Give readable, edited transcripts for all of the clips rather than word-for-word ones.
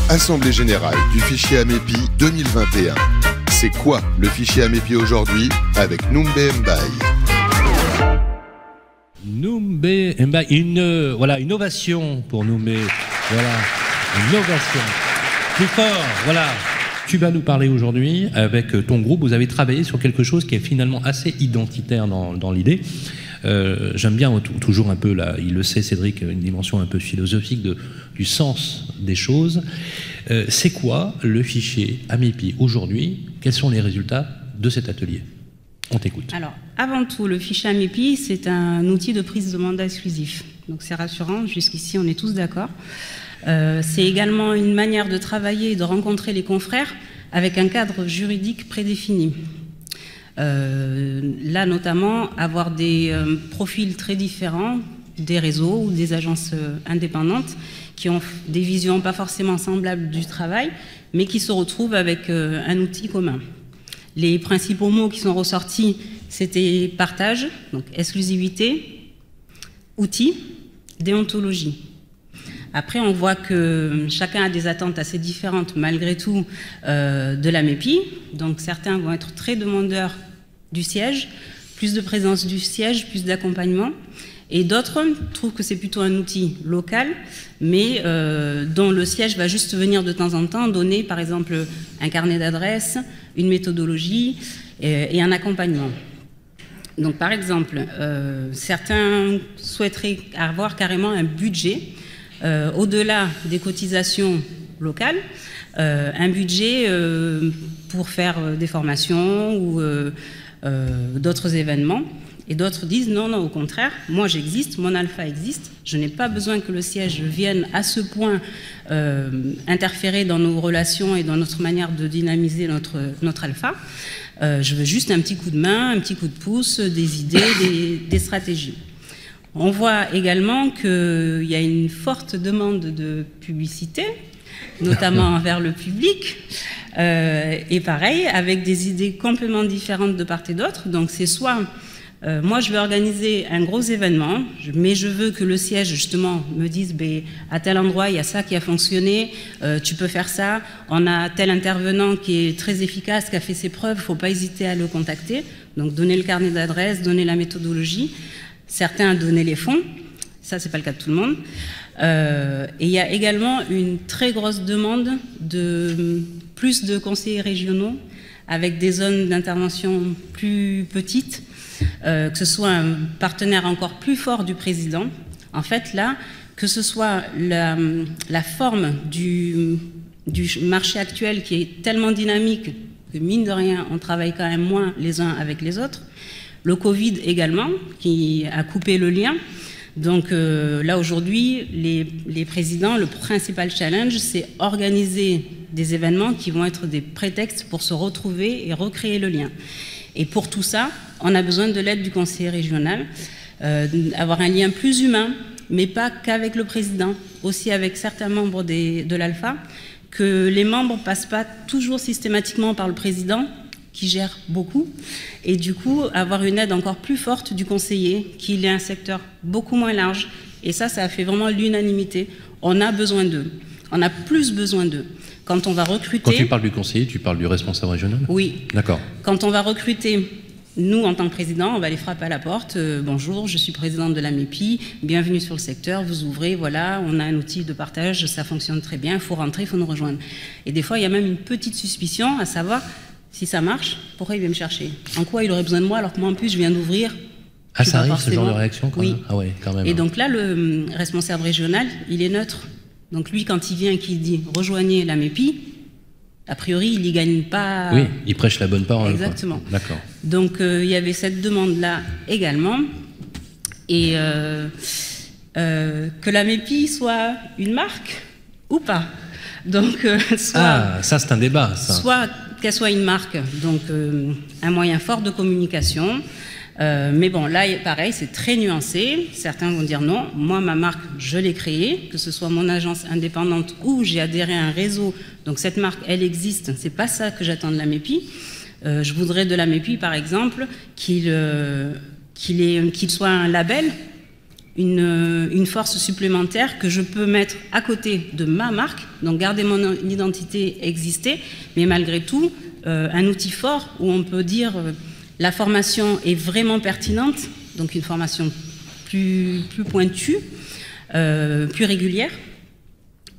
Assemblée générale du fichier Amepi 2021. C'est quoi le fichier Amepi aujourd'hui avec Noumbe Mbaye? Noumbe Mbaye, voilà, une ovation pour Noumbe. Voilà, une ovation. Plus fort, voilà. Tu vas nous parler aujourd'hui avec ton groupe. Vous avez travaillé sur quelque chose qui est finalement assez identitaire dans l'idée. J'aime bien toujours un peu, là, il le sait Cédric, une dimension un peu philosophique du sens des choses. C'est quoi le fichier Amepi aujourd'hui? Quels sont les résultats de cet atelier? On t'écoute. Alors, avant tout, le fichier Amepi, c'est un outil de prise de mandat exclusif. Donc c'est rassurant, jusqu'ici on est tous d'accord. C'est également une manière de travailler et de rencontrer les confrères avec un cadre juridique prédéfini. Là notamment, avoir des profils très différents, des réseaux ou des agences indépendantes qui ont des visions pas forcément semblables du travail, mais qui se retrouvent avec un outil commun. Les principaux mots qui sont ressortis, c'était partage, donc exclusivité, outils, déontologie. Après, on voit que chacun a des attentes assez différentes, malgré tout, de l'Amepi. Donc, certains vont être très demandeurs du siège, plus de présence du siège, plus d'accompagnement. Et d'autres trouvent que c'est plutôt un outil local, mais dont le siège va juste venir de temps en temps donner, par exemple, un carnet d'adresses, une méthodologie et un accompagnement. Donc, par exemple, certains souhaiteraient avoir carrément un budget au-delà des cotisations locales, un budget pour faire des formations ou d'autres événements. Et d'autres disent non, non, au contraire, moi j'existe, mon alpha existe, je n'ai pas besoin que le siège vienne à ce point interférer dans nos relations et dans notre manière de dynamiser notre alpha. Je veux juste un petit coup de main, un petit coup de pouce, des idées, des stratégies. On voit également qu'il y a une forte demande de publicité, notamment envers le public, et pareil, avec des idées complètement différentes de part et d'autre. Donc c'est soit, moi je veux organiser un gros événement, mais je veux que le siège justement me dise, à tel endroit il y a ça qui a fonctionné, tu peux faire ça, on a tel intervenant qui est très efficace, qui a fait ses preuves, il ne faut pas hésiter à le contacter. Donc donner le carnet d'adresse, donner la méthodologie. Certains ont donné les fonds, ça c'est pas le cas de tout le monde. Et il y a également une très grosse demande de plus de conseillers régionaux avec des zones d'intervention plus petites, que ce soit un partenaire encore plus fort du président. En fait là, que ce soit la forme du marché actuel qui est tellement dynamique que mine de rien on travaille quand même moins les uns avec les autres. Le Covid également, qui a coupé le lien. Donc là, aujourd'hui, les présidents, le principal challenge, c'est organiser des événements qui vont être des prétextes pour se retrouver et recréer le lien. Et pour tout ça, on a besoin de l'aide du conseiller régional, avoir un lien plus humain, mais pas qu'avec le président, aussi avec certains membres de l'Alpha, que les membres ne passent pas toujours systématiquement par le président, qui gère beaucoup, et du coup avoir une aide encore plus forte du conseiller, qu'il ait un secteur beaucoup moins large, et ça a fait vraiment l'unanimité. On a besoin d'eux, on a plus besoin d'eux. Quand on va recruter... Quand tu parles du conseiller, tu parles du responsable régional? Oui. D'accord. Quand on va recruter, nous en tant que président, on va les frapper à la porte, bonjour, je suis présidente de l'Amepi, bienvenue sur le secteur, vous ouvrez, voilà, on a un outil de partage, ça fonctionne très bien, il faut rentrer, il faut nous rejoindre. Et des fois, il y a même une petite suspicion, à savoir... Si ça marche, pourquoi il vient me chercher? En quoi il aurait besoin de moi alors que moi en plus je viens d'ouvrir? Ah, ça arrive ce genre de réaction quand même? Oui. Ah ouais, quand même. Et donc là, le responsable régional, il est neutre. Donc lui, quand il vient et qu'il dit « rejoignez l'Amepi », a priori, il n'y gagne pas... Oui, il prêche la bonne parole. Exactement. D'accord. Donc il y avait cette demande-là également. Et que l'Amepi soit une marque ou pas. Donc soit... Ah, ça c'est un débat, ça. Soit qu'elle soit une marque, donc un moyen fort de communication. Mais bon, là, pareil, c'est très nuancé. Certains vont dire non, moi, ma marque, je l'ai créée, que ce soit mon agence indépendante ou j'ai adhéré à un réseau. Donc cette marque, elle existe. C'est pas ça que j'attends de l'Amepi. Je voudrais de l'Amepi, par exemple, qu'il soit un label une force supplémentaire que je peux mettre à côté de ma marque, donc garder mon identité, exister, mais malgré tout, un outil fort où on peut dire la formation est vraiment pertinente, donc une formation plus pointue, plus régulière,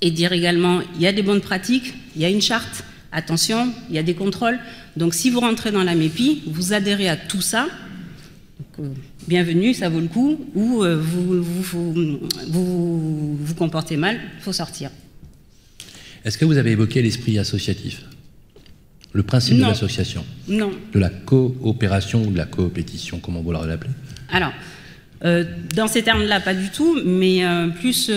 et dire également, il y a des bonnes pratiques, il y a une charte, attention, il y a des contrôles. Donc si vous rentrez dans la MEPI, vous adhérez à tout ça, donc, bienvenue, ça vaut le coup, ou vous vous comportez mal, il faut sortir. Est-ce que vous avez évoqué l'esprit associatif? Le principe de l'association? Non. De la coopération ou de la coopétition, comment vous l'appelez? Alors, dans ces termes-là, pas du tout, mais plus...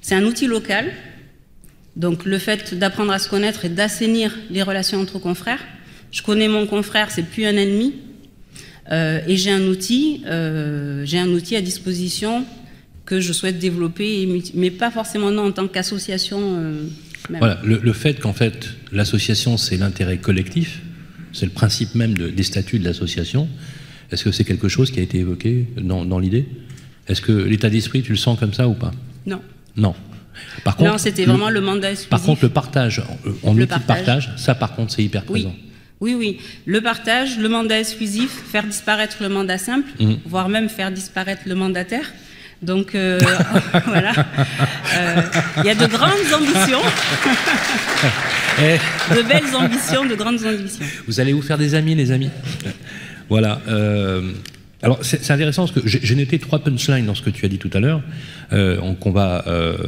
c'est un outil local. Donc le fait d'apprendre à se connaître et d'assainir les relations entre confrères. Je connais mon confrère, c'est plus un ennemi. Et j'ai un outil à disposition que je souhaite développer, mais pas forcément non, en tant qu'association. Voilà, le fait qu'en fait l'association c'est l'intérêt collectif, c'est le principe même des statuts de l'association. Est-ce que c'est quelque chose qui a été évoqué dans l'idée? Est-ce que l'état d'esprit, tu le sens comme ça ou pas? Non. Non. Par contre, non, c'était vraiment le mandat exclusif. Par contre, le partage, en outil de partage, ça par contre c'est hyper présent. Oui, oui. Le partage, le mandat exclusif, faire disparaître le mandat simple, voire même faire disparaître le mandataire. Donc voilà. Il y a de grandes ambitions. De belles ambitions, de grandes ambitions. Vous allez vous faire des amis, les amis. Voilà. Alors, c'est intéressant parce que j'ai noté 3 punchlines dans ce que tu as dit tout à l'heure, qu'on va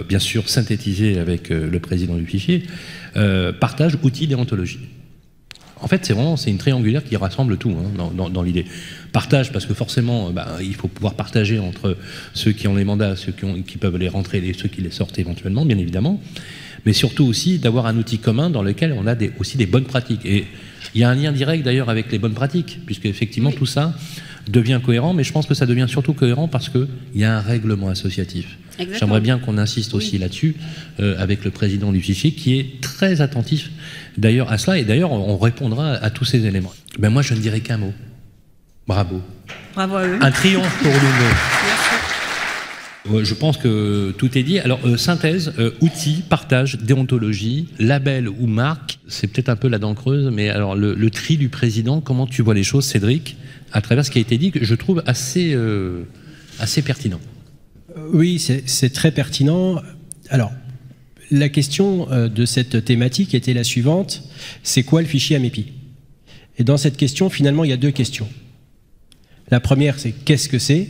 bien sûr synthétiser avec le président du fichier. Partage, outils, déontologie. En fait, c'est une triangulaire qui rassemble tout dans l'idée. Partage, parce que forcément, il faut pouvoir partager entre ceux qui ont les mandats, ceux qui peuvent les rentrer et ceux qui les sortent éventuellement, bien évidemment. Mais surtout aussi d'avoir un outil commun dans lequel on a aussi des bonnes pratiques. Et il y a un lien direct d'ailleurs avec les bonnes pratiques, puisque effectivement tout ça devient cohérent, mais je pense que ça devient surtout cohérent parce qu'il y a un règlement associatif. J'aimerais bien qu'on insiste aussi là-dessus avec le président du fichier qui est très attentif d'ailleurs à cela, et d'ailleurs on répondra à tous ces éléments. Ben moi je ne dirais qu'un mot. Bravo. Bravo à eux. Un triomphe pour nous. Je pense que tout est dit. Alors, synthèse, outils, partage, déontologie, label ou marque, c'est peut-être un peu la dent creuse, mais alors le tri du président, comment tu vois les choses, Cédric, à travers ce qui a été dit, que je trouve assez pertinent. Oui, c'est très pertinent. Alors, la question de cette thématique était la suivante, c'est quoi le fichier AMEPI? Et dans cette question, finalement, il y a 2 questions. La première, c'est qu'est-ce que c'est?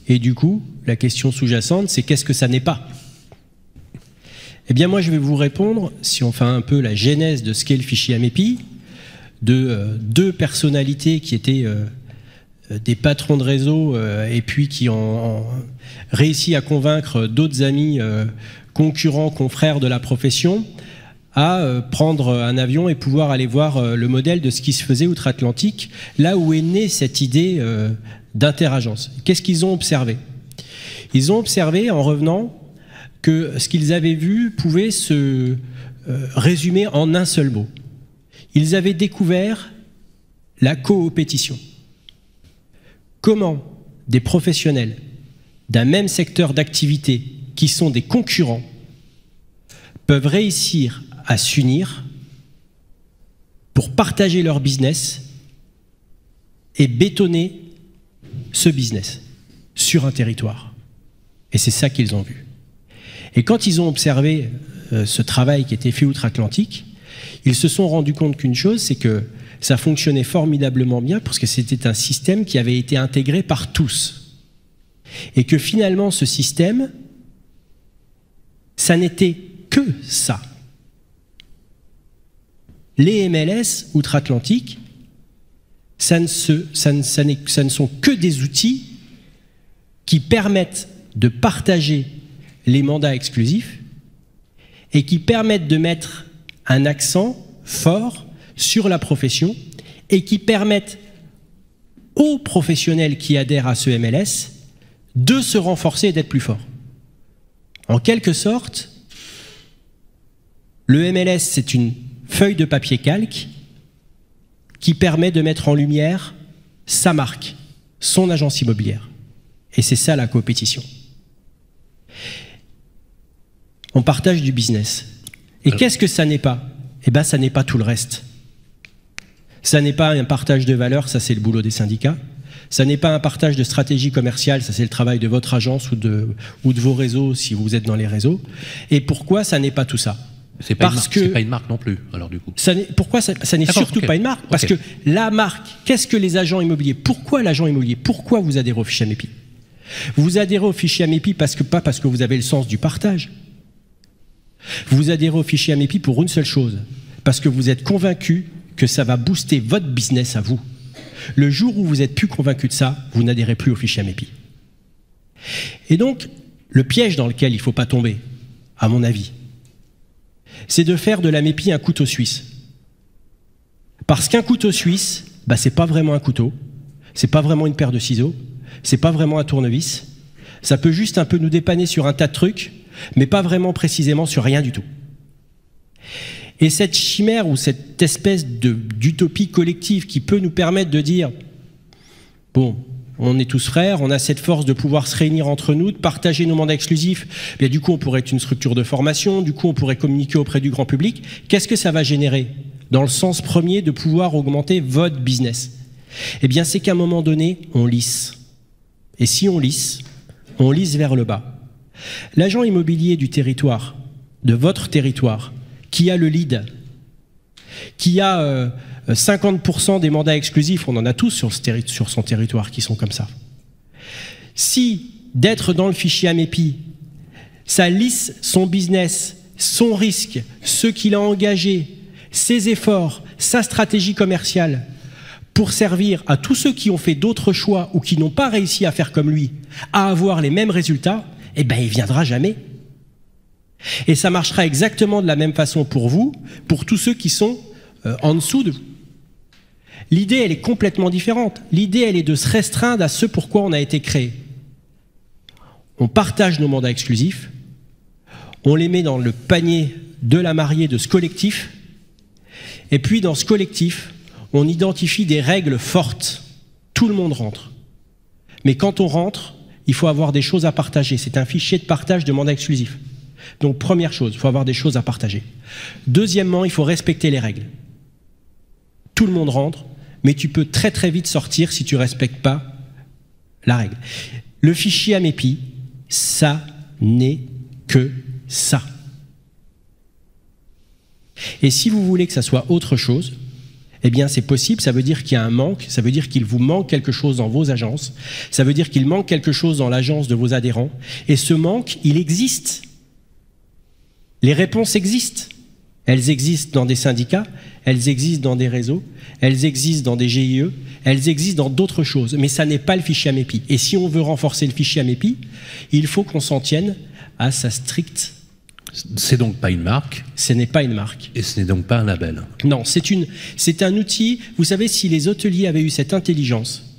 Et du coup, la question sous-jacente, c'est qu'est-ce que ça n'est pas? Eh bien, moi, je vais vous répondre, si on fait un peu la genèse de ce qu'est le fichier AMEPI, de 2 personnalités qui étaient des patrons de réseau et puis qui ont réussi à convaincre d'autres amis concurrents, confrères de la profession, à prendre un avion et pouvoir aller voir le modèle de ce qui se faisait outre-Atlantique, là où est née cette idée d'interagence. Qu'est-ce qu'ils ont observé? Ils ont observé, en revenant, que ce qu'ils avaient vu pouvait se résumer en un seul mot. Ils avaient découvert la coopétition. Comment des professionnels d'un même secteur d'activité qui sont des concurrents peuvent réussir à s'unir pour partager leur business et bétonner ce business sur un territoire. Et c'est ça qu'ils ont vu. Et quand ils ont observé ce travail qui était fait outre-Atlantique, ils se sont rendus compte qu'une chose, c'est que ça fonctionnait formidablement bien parce que c'était un système qui avait été intégré par tous. Et que finalement, ce système, ça n'était que ça. Les MLS outre-Atlantique, ça ne sont que des outils qui permettent de partager les mandats exclusifs et qui permettent de mettre un accent fort sur la profession et qui permettent aux professionnels qui adhèrent à ce MLS de se renforcer et d'être plus forts. En quelque sorte, le MLS, c'est une feuille de papier calque qui permet de mettre en lumière sa marque, son agence immobilière. Et c'est ça la coopétition. On partage du business. Et qu'est-ce que ça n'est pas? Eh bien, ça n'est pas tout le reste. Ça n'est pas un partage de valeurs, ça c'est le boulot des syndicats. Ça n'est pas un partage de stratégie commerciale, ça c'est le travail de votre agence ou de vos réseaux si vous êtes dans les réseaux. Et pourquoi ça n'est pas tout ça? C'est pas une marque non plus, alors du coup. Pourquoi ça n'est surtout pas une marque? Parce que la marque, qu'est-ce que les agents immobiliers? Pourquoi l'agent immobilier? Pourquoi vous adhérez au fichier AMEPI? Vous adhérez au fichier AMEPI pas parce que vous avez le sens du partage. Vous adhérez au fichier AMEPI pour une seule chose, parce que vous êtes convaincu que ça va booster votre business à vous. Le jour où vous n'êtes plus convaincu de ça, vous n'adhérez plus au fichier AMEPI. Et donc, le piège dans lequel il ne faut pas tomber, à mon avis, c'est de faire de l'AMEPI un couteau suisse. Parce qu'un couteau suisse, c'est pas vraiment un couteau, c'est pas vraiment une paire de ciseaux, c'est pas vraiment un tournevis, ça peut juste un peu nous dépanner sur un tas de trucs, mais pas vraiment précisément sur rien du tout. Et cette chimère ou cette espèce d'utopie collective qui peut nous permettre de dire « Bon, on est tous frères, on a cette force de pouvoir se réunir entre nous, de partager nos mandats exclusifs, bien, du coup on pourrait être une structure de formation, du coup on pourrait communiquer auprès du grand public. Qu'est-ce que ça va générer dans le sens premier de pouvoir augmenter votre business? Eh bien c'est qu'à un moment donné, on lisse. Et si on lisse vers le bas. L'agent immobilier du territoire, de votre territoire, qui a le lead, qui a 50% des mandats exclusifs, on en a tous sur son territoire qui sont comme ça. Si d'être dans le fichier AMEPI, ça lisse son business, son risque, ce qu'il a engagé, ses efforts, sa stratégie commerciale, pour servir à tous ceux qui ont fait d'autres choix ou qui n'ont pas réussi à faire comme lui, à avoir les mêmes résultats, eh bien il ne viendra jamais. Et ça marchera exactement de la même façon pour vous, pour tous ceux qui sont en dessous de vous. L'idée, elle est complètement différente. L'idée, elle est de se restreindre à ce pourquoi on a été créé. On partage nos mandats exclusifs, on les met dans le panier de la mariée de ce collectif, et puis dans ce collectif, on identifie des règles fortes. Tout le monde rentre. Mais quand on rentre, il faut avoir des choses à partager. C'est un fichier de partage de mandats exclusifs. Donc, première chose, il faut avoir des choses à partager. Deuxièmement, il faut respecter les règles. Tout le monde rentre, mais tu peux très très vite sortir si tu ne respectes pas la règle. Le fichier AMEPI, ça n'est que ça. Et si vous voulez que ça soit autre chose, eh bien c'est possible, ça veut dire qu'il y a un manque, ça veut dire qu'il vous manque quelque chose dans vos agences, ça veut dire qu'il manque quelque chose dans l'agence de vos adhérents, et ce manque, il existe. Les réponses existent. Elles existent dans des syndicats, elles existent dans des réseaux, elles existent dans des GIE, elles existent dans d'autres choses, mais ça n'est pas le fichier AMEPI. Et si on veut renforcer le fichier AMEPI, il faut qu'on s'en tienne à sa stricte. C'est donc pas une marque. Ce n'est pas une marque. Et ce n'est donc pas un label. Non, c'est un outil. Vous savez, si les hôteliers avaient eu cette intelligence,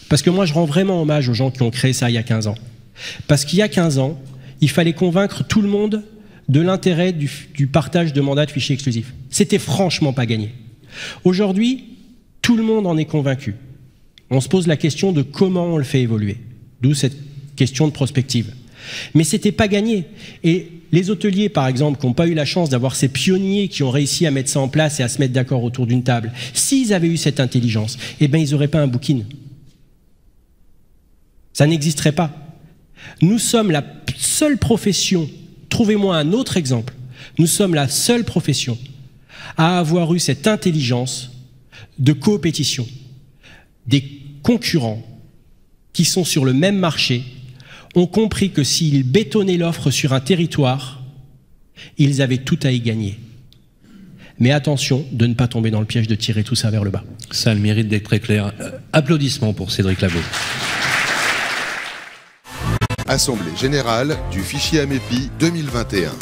parce que moi je rends vraiment hommage aux gens qui ont créé ça il y a 15 ans, parce qu'il y a 15 ans, il fallait convaincre tout le monde de l'intérêt du partage de mandats de fichiers exclusifs. C'était franchement pas gagné. Aujourd'hui, tout le monde en est convaincu. On se pose la question de comment on le fait évoluer. D'où cette question de prospective. Mais c'était pas gagné. Et les hôteliers, par exemple, qui n'ont pas eu la chance d'avoir ces pionniers qui ont réussi à mettre ça en place et à se mettre d'accord autour d'une table, s'ils avaient eu cette intelligence, eh bien, ils n'auraient pas un booking. Ça n'existerait pas. Nous sommes la seule profession, trouvez-moi un autre exemple, nous sommes la seule profession à avoir eu cette intelligence de coopétition. Des concurrents qui sont sur le même marché ont compris que s'ils bétonnaient l'offre sur un territoire, ils avaient tout à y gagner. Mais attention de ne pas tomber dans le piège de tirer tout ça vers le bas. Ça a le mérite d'être très clair. Applaudissements pour Cédric Lavaux. Assemblée générale du fichier AMEPI 2021.